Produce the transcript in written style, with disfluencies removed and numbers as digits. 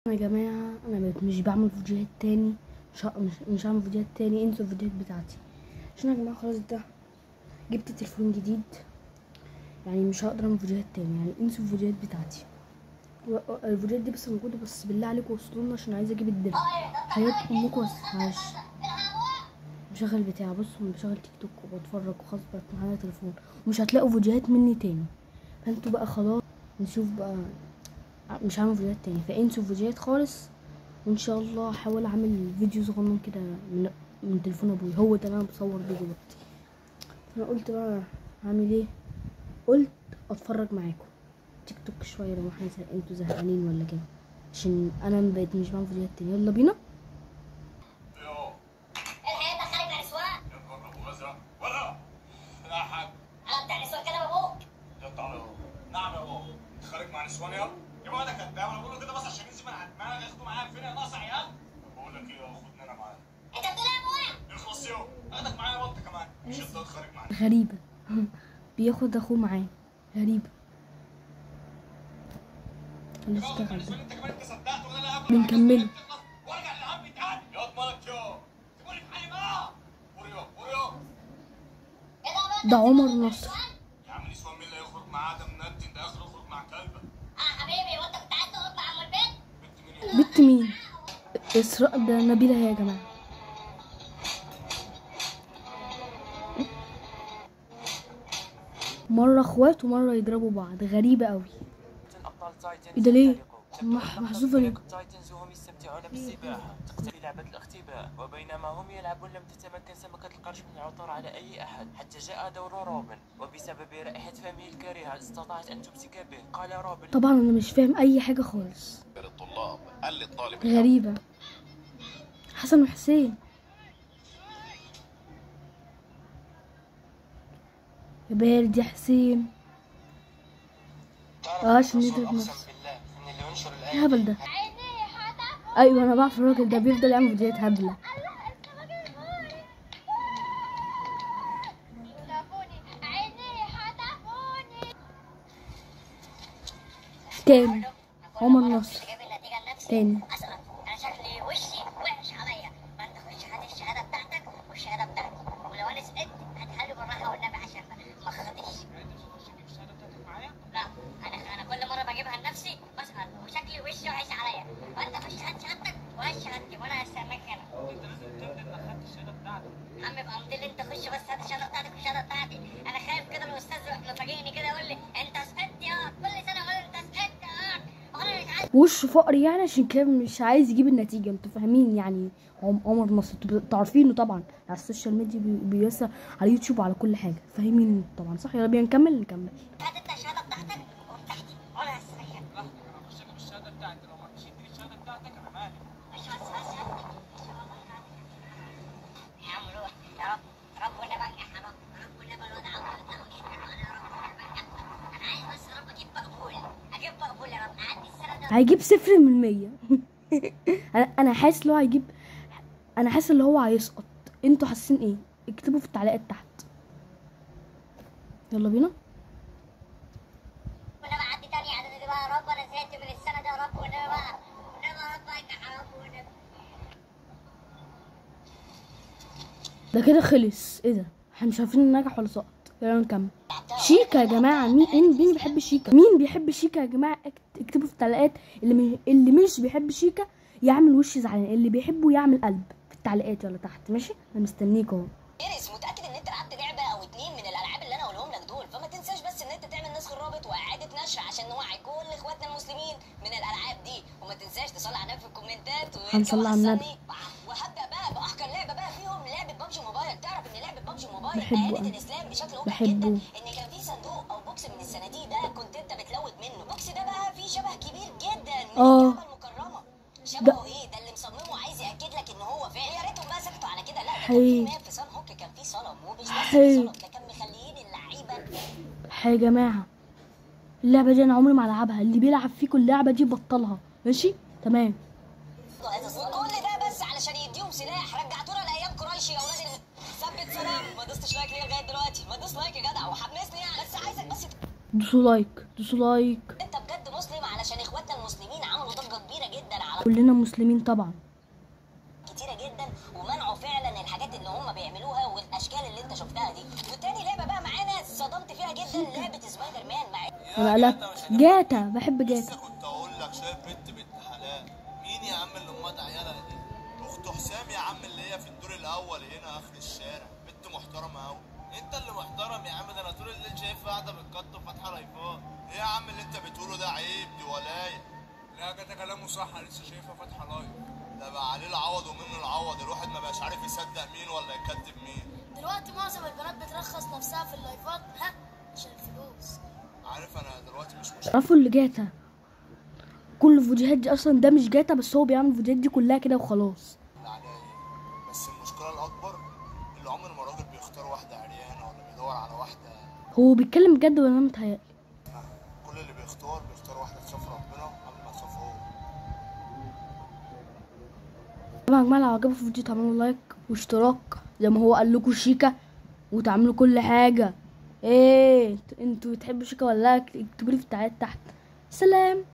يا جماعة انا مش بعمل فيديوهات تاني. مش هعمل فيديوهات تاني. انسوا الفيديوهات بتاعتي عشان يا جماعة خلاص ده جبت تليفون جديد، يعني مش هقدر اعمل فيديوهات تاني. يعني انسوا الفيديوهات بتاعتي. الفيديوهات دي بس موجودة، بس بالله عليكم وصلونا عشان عايزة اجيب الدرع. حياة امكم بس معلش. بشغل بتاع بشغل تيك توك وبتفرج وخلاص بقت معايا تليفون، ومش هتلاقوا فيديوهات مني تاني. فانتوا بقى خلاص نشوف بقى، مش هعمل فيديوهات تاني. فانسوا الفيديوهات خالص، وان شاء الله هحاول اعمل فيديو صغنن كده من تليفون ابوي، هو ده اللي انا بصور بيه دلوقتي. فانا قلت بقى هعمل ايه، قلت اتفرج معاكم تيك توك شويه لو احنا انتوا زهقانين ولا كده، عشان انا بقيت مش بعمل فيديوهات تاني. يلا بينا. نعم يا بابا، انت خارج مع نسوان يلا؟ يا بابا ده كداب، انا بقول له كده بس عشان ينزل من على دماغي ياخده معايا فين يا ناقص عيال؟ بقول لك ايه، خدني انا معايا. انت بتقول ايه يا ابويا؟ اخلص يلا، اخدك معايا يا بابا كمان، مش انت خارج معايا. غريبه بياخد اخوه معاه، غريبه. هنشتغل ده انت كمان انت صدقت وانا لا قبل بنكمله. وارجع للهم تاني يا مالك يا سيبوني في حالي بقى. بوريو ده عمر نصر. يا عم نسوان مين اللي هيخرج معاه؟ ده منتن، ده اخر يخرج مع كلبه. حبيبي وانت كنت عايز تخرج مع ام البيت؟ بنت مين؟ اسراء ده نبيلة يا جماعة. مرة اخوات ومرة يضربوا بعض، غريبة قوي. ايه ده ليه؟ محذوفة ليه؟ تايتنز وهم يستمتعون بالسباحة تقتل لعبة الاختباء، وبينما هم يلعبون لم تتمكن سمكة القرش من العثور على أي أحد حتى جاء دور روبن، وبسبب رائحة فمه الكريهة استطاعت أن تمسك به. قال روبن طبعا انا مش فاهم اي حاجة خالص، غريبة. حسن وحسين يا بارد يا حسين. عشان يضرب نفسه. ايه الهبل ده؟ ايوه انا بعرف الراجل ده بيفضل يعمل فيديوهات هبلة. تاني عمر نصر تاني. انا شكلي وشي وحش عليا، فانت خش هات الشهاده بتاعتك والشهاده بتاعتي، ولو انا سقطت هاتها لي بالراحه والنبي عشان ما خدتش. لا انا كل مره بجيبها لنفسي بسقط وشكلي وشي وحش عليا، فانت خش هات شهادتك وهات شهادتي وانا هستناك هنا. انت لازم تمضي انك خدت الشهادة بتاعتك. عم يبقى امضي لي انت، خش بس هات الشهاده بتاعتك والشهاده بتاعتي. انا خايف كده الاستاذ لو فاجئني كده يقول لي انت سقطت يا كل سنه يقول انت سقطت يا وانا مش عارف. وشه فقري يعني، عشان كده مش عايز يجيب النتيجة. انتوا فاهمين يعني. عمر نصر انتوا عارفينه طبعا على السوشيال ميديا، بيوسع على اليوتيوب وعلى كل حاجة، فاهمين طبعا صح؟ يلا بينا نكمل. هات انت الشهاده بتاعتك وبتاعتي وانا هستريح. لا انا هخش اجيب الشهادة بتاعتي، لو ما رضيتش تديني الشهادة بتاعتك انا مالي. يا عم روح يا رب، رب ولا بنجح يا رب، رب ولا الواد عمرو يتناقش يا رب ولا بنجح. انا عايز بس يا رب اجيب مقبول، اجيب مقبول يا رب، اعدي السنه ده. هيجيب 0%. انا حاسس ان هو هيجيب، انا حاسس ان هو هيسقط. انتوا حاسين ايه؟ اكتبوا في التعليقات تحت. يلا بينا. وانا بعدي تاني اعدادي بقى يا رب، انا زهقت من السنه ده يا رب، وانا بقى يا رب انجح يا رب وانا. ده كده خلص. ايه ده؟ احنا مش عارفين ننجح ولا سقط. يلا نكمل. شيكا يا جماعه، مين بيحب شيكا؟ مين بيحب شيكا يا جماعه؟ اكتبوا في التعليقات. اللي مش بيحب شيكا يعمل وش زعلان، اللي بيحبه يعمل قلب في التعليقات. يلا تحت ماشي، انا مستنيك اهو. فارس متاكد ان انت لعبت لعبه او اتنين من الالعاب اللي انا هقولهم لك دول، فما تنساش بس ان انت تعمل نسخ الرابط واعاده نشر عشان نوعي كل اخواتنا المسلمين من الالعاب دي، وما تنساش تصلي على النبي في الكومنتات هنصلي على النبي. وهبدا بقى باحكر لعبه بقى فيهم لعبه ببجي موبايل. تعرف ان لعبه ببجي موبايل بحبه قالت الاسلام بشكل واضح بحبه. جدا ان كان في صندوق او بوكس من الصناديق ده كنت انت بتلوت منه. البوكس ده بقى فيه شبه كبير جدا من الكعبه المكرمه. شبهه ايه ده؟ اللي مصممه عايز ياكد لك ان هو فعلا. يا ريتهم بقى سكتوا على كده، لا ده كان في ماب في صن هوك، كان في صنم، ومش بس في صنم، ده كان مخليين اللعيبه. يا جماعه اللعبه دي انا عمري ما العبها، اللي بيلعب فيكم اللعبه دي بطلها ماشي تمام. وكل ده بس علشان يديهم سلاح. رجعتونا لايام قريش يا اولاد ثبت سلام. ما دوستش لايك ليه لغايه دلوقتي؟ ما دوس لايك يا جدع وحمسني يعني، بس عايزك بس دوسوا لايك. انت بجد مسلم، علشان اخواتنا المسلمين عملوا ضجه كبيره جدا على كلنا مسلمين طبعا. كتيره جدا ومنعوا فعلا الحاجات اللي هم بيعملوها والاشكال اللي انت شفتها دي. وتاني لعبه بقى معانا صدمت فيها جدا لعبه سبايدر مان انا قلت جاتا، بحب جاتا. لسه كنت اقول لك شايف بنت حلال. مين يا عم اللي امها عيالها دي؟ اخت حسام يا عم اللي هي في الدور الاول هنا اخر الشارع. بنت محترمه قوي. انت اللي محترم يا عم، ده انا طول الليل شايفها قاعده بالقط وفاتحه لايفات. ايه يا عم اللي انت بتقوله ده؟ عيب، دي ولايه. لا ده كلامه صح، انا لسه شايفها فاتحه لايف. ده بقى عليه العوض ومنه العوض، الواحد ما بقاش عارف يصدق مين ولا يكذب مين. دلوقتي معظم البنات بترخص نفسها في اللايفات عشان الفلوس. عارف انا دلوقتي مش تعرفوا اللي جاتا كل الفيديوهات دي اصلا ده مش جاتا، بس هو بيعمل الفيديوهات دي كلها كده وخلاص. عليا. بس المشكله الاكبر اللي عمر ما راجل بيختار واحده عريانه ولا بيدور على واحده. هو بيتكلم بجد ولا انا متهيألي؟ كل اللي بيختار واحده تخاف ربنا قبل ما تخاف هو. طبعا يا جماعه لو عجبكم الفيديو تعملوا لايك واشتراك زي ما هو قال لكم شيكا، وتعملوا كل حاجه. ايه انتوا بتحبوا شيكا ولا لا؟ اكتبوا لي في التعليقات تحت. سلام.